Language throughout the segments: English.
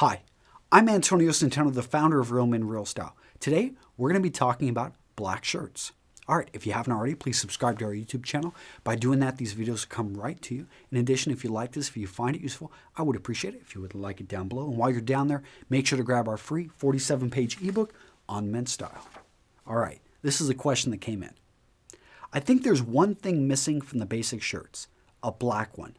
Hi, I'm Antonio Centeno, the founder of Real Men Real Style. Today, we're going to be talking about black shirts. All right, if you haven't already, please subscribe to our YouTube channel. By doing that, these videos come right to you. In addition, if you like this, if you find it useful, I would appreciate it if you would like it down below. And while you're down there, make sure to grab our free 47-page ebook on men's style. All right, this is a question that came in. I think there's one thing missing from the basic shirts, a black one.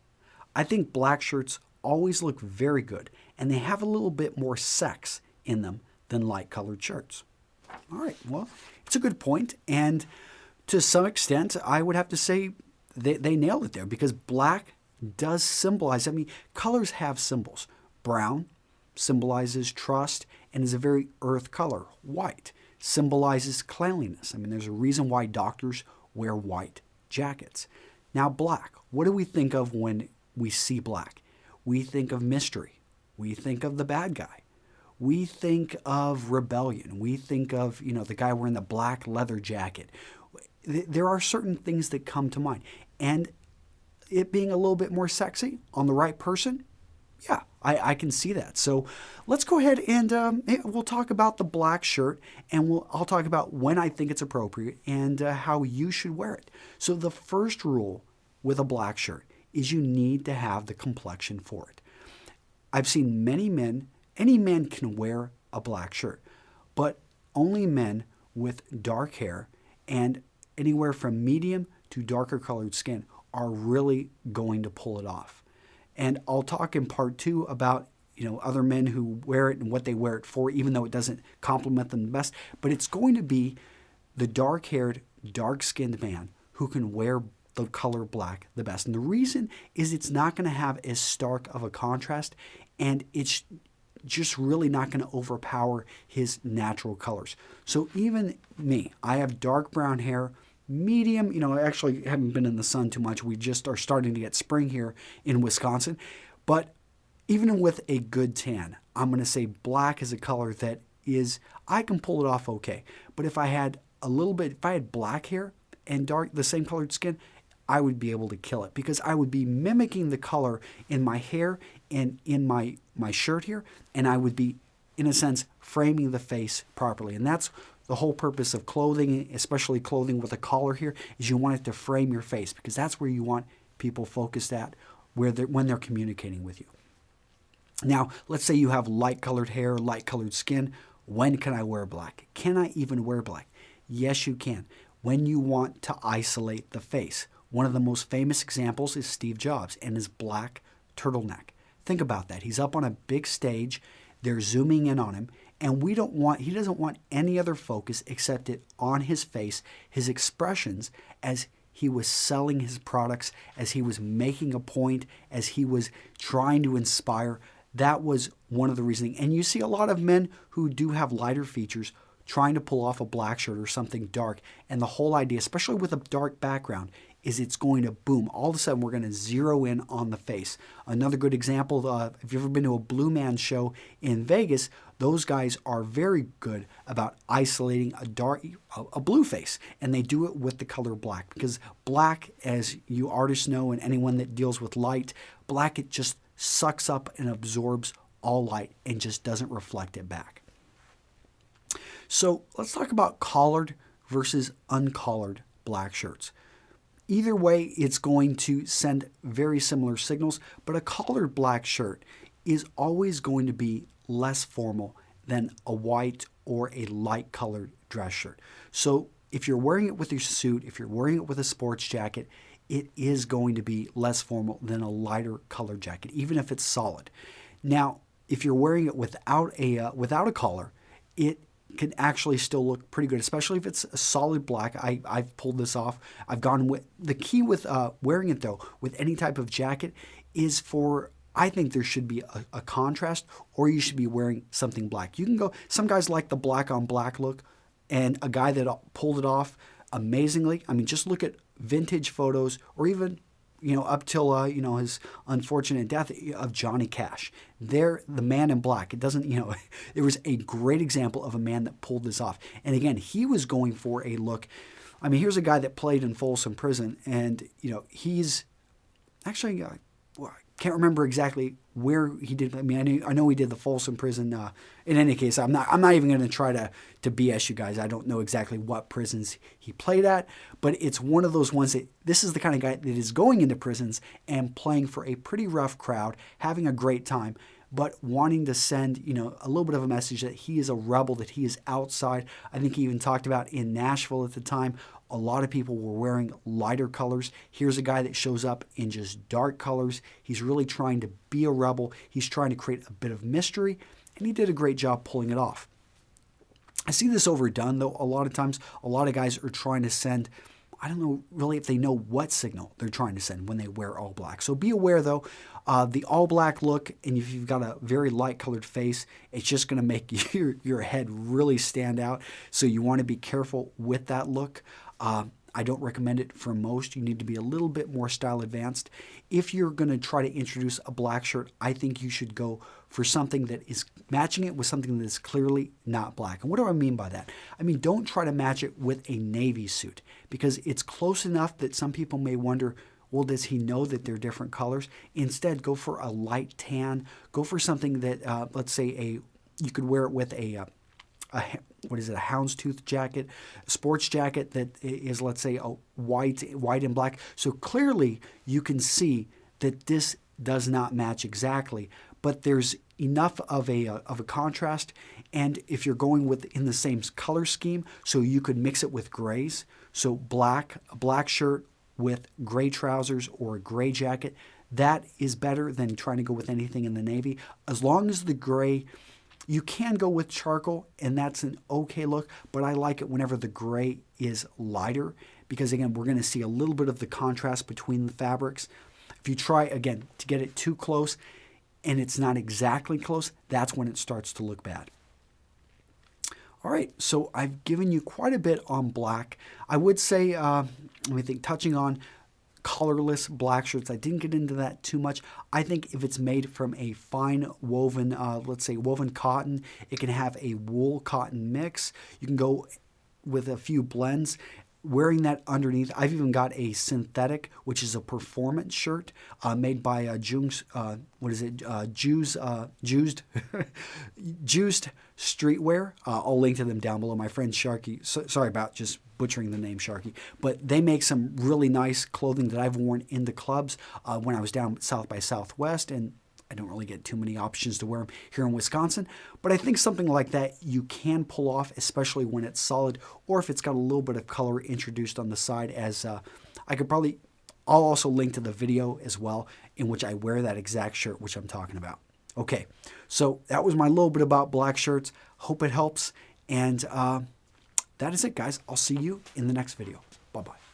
I think black shirts always look very good, and they have a little bit more sex in them than light-colored shirts. All right, well, it's a good point, and to some extent, I would have to say they nailed it there, because black does symbolize, colors have symbols. Brown symbolizes trust and is a very earth color. White symbolizes cleanliness. There's a reason why doctors wear white jackets. Now, black, what do we think of when we see black? We think of mystery. We think of the bad guy. We think of rebellion. We think of, the guy wearing the black leather jacket. There are certain things that come to mind. And it being a little bit more sexy on the right person, yeah, I can see that. So let's go ahead and we'll talk about the black shirt, and I'll talk about when I think it's appropriate and how you should wear it. So the first rule with a black shirt is you need to have the complexion for it. I've seen many men, any man can wear a black shirt, but only men with dark hair and anywhere from medium to darker colored skin are really going to pull it off. And I'll talk in part 2 about other men who wear it and what they wear it for, even though it doesn't complement them the best. But it's going to be the dark-haired, dark-skinned man who can wear the color black the best. And the reason is it's not going to have as stark of a contrast, and it's just really not going to overpower his natural colors. So even me, I have dark brown hair, medium, I actually haven't been in the sun too much. We just are starting to get spring here in Wisconsin. But even with a good tan, I'm going to say black is a color that is, I can pull it off okay. But if I had if I had black hair and the same colored skin, I would be able to kill it, because I would be mimicking the color in my hair and in my shirt here, and I would be, in a sense, framing the face properly. And that's the whole purpose of clothing, especially clothing with a collar here, is you want it to frame your face, because that's where you want people focused at when they're communicating with you. Now, let's say you have light-colored hair, light-colored skin. When can I wear black? Can I even wear black? Yes, you can. When you want to isolate the face. One of the most famous examples is Steve Jobs and his black turtleneck. Think about that. He's up on a big stage. They're zooming in on him, and he doesn't want any other focus except it on his face, his expressions as he was selling his products, as he was making a point, as he was trying to inspire. That was one of the reasoning. And you see a lot of men who do have lighter features trying to pull off a black shirt or something dark. And the whole idea, especially with a dark background, is it's going to boom. All of a sudden, we're going to zero in on the face. Another good example, if you've ever been to a Blue Man show in Vegas, those guys are very good about isolating a blue face, and they do it with the color black, because black, as you artists know and anyone that deals with light, black, it just sucks up and absorbs all light and just doesn't reflect it back. So let's talk about collared versus uncollared black shirts. Either way, it's going to send very similar signals, but a collared black shirt is always going to be less formal than a white or a light-colored dress shirt. So if you're wearing it with your suit, if you're wearing it with a sports jacket, it is going to be less formal than a lighter colored jacket, even if it's solid. Now, if you're wearing it without a collar, it can actually still look pretty good, especially if it's a solid black. I've pulled this off. I've gone with the key with wearing it, though, with any type of jacket is I think there should be a contrast, or you should be wearing something black. You can go, some guys like the black on black look, and a guy that pulled it off amazingly. Just look at vintage photos, or even up till his unfortunate death of Johnny Cash. The man in black. It doesn't, it was a great example of a man that pulled this off. And again, he was going for a look. Here's a guy that played in Folsom Prison, and he's actually, I Can't remember exactly where he did. I mean, I know he did the Folsom Prison. In any case, I'm not even going to try to BS you guys. I don't know exactly what prisons he played at, but it's one of those ones that this is the kind of guy that is going into prisons and playing for a pretty rough crowd, having a great time, but wanting to send, you know, a little bit of a message that he is a rebel, that he is outside. I think he even talked about in Nashville at the time, a lot of people were wearing lighter colors. Here's a guy that shows up in just dark colors. He's really trying to be a rebel. He's trying to create a bit of mystery, and he did a great job pulling it off. I see this overdone, though. A lot of times, a lot of guys are trying to send, I don't know really if they know what signal they're trying to send when they wear all black. So be aware, though, the all black look, and if you've got a very light colored face, it's just going to make your head really stand out. So you want to be careful with that look. I don't recommend it for most. You need to be a little bit more style advanced. If you're going to try to introduce a black shirt, I think you should go for something that is matching it with something that is clearly not black. And what do I mean by that? I mean, don't try to match it with a navy suit, because it's close enough that some people may wonder, well, does he know that they're different colors? Instead, go for a light tan. Go for something that, let's say, you could wear it with a houndstooth jacket, a sports jacket that is, let's say, a white and black. So clearly you can see that this does not match exactly, but there's enough of a contrast. And if you're going in the same color scheme, so you could mix it with grays. So a black shirt with gray trousers or a gray jacket, that is better than trying to go with anything in the navy. As long as the gray, you can go with charcoal, and that's an okay look, but I like it whenever the gray is lighter, because again, we're going to see a little bit of the contrast between the fabrics. If you try, again, to get it too close and it's not exactly close, that's when it starts to look bad. All right, so I've given you quite a bit on black. I would say, let me think, touching on colorless black shirts. I didn't get into that too much. I think if it's made from a fine woven, let's say woven cotton, it can have a wool cotton mix. You can go with a few blends. Wearing that underneath, I've even got a synthetic, which is a performance shirt made by Juiced Streetwear. I'll link to them down below. My friend Sharky, sorry about just butchering the name Sharky, but they make some really nice clothing that I've worn in the clubs when I was down South by Southwest, and I don't really get too many options to wear them here in Wisconsin, but I think something like that you can pull off, especially when it's solid, or if it's got a little bit of color introduced on the side. As I'll also link to the video as well in which I wear that exact shirt which I'm talking about. Okay, so that was my little bit about black shirts. Hope it helps, and that is it, guys. I'll see you in the next video. Bye-bye.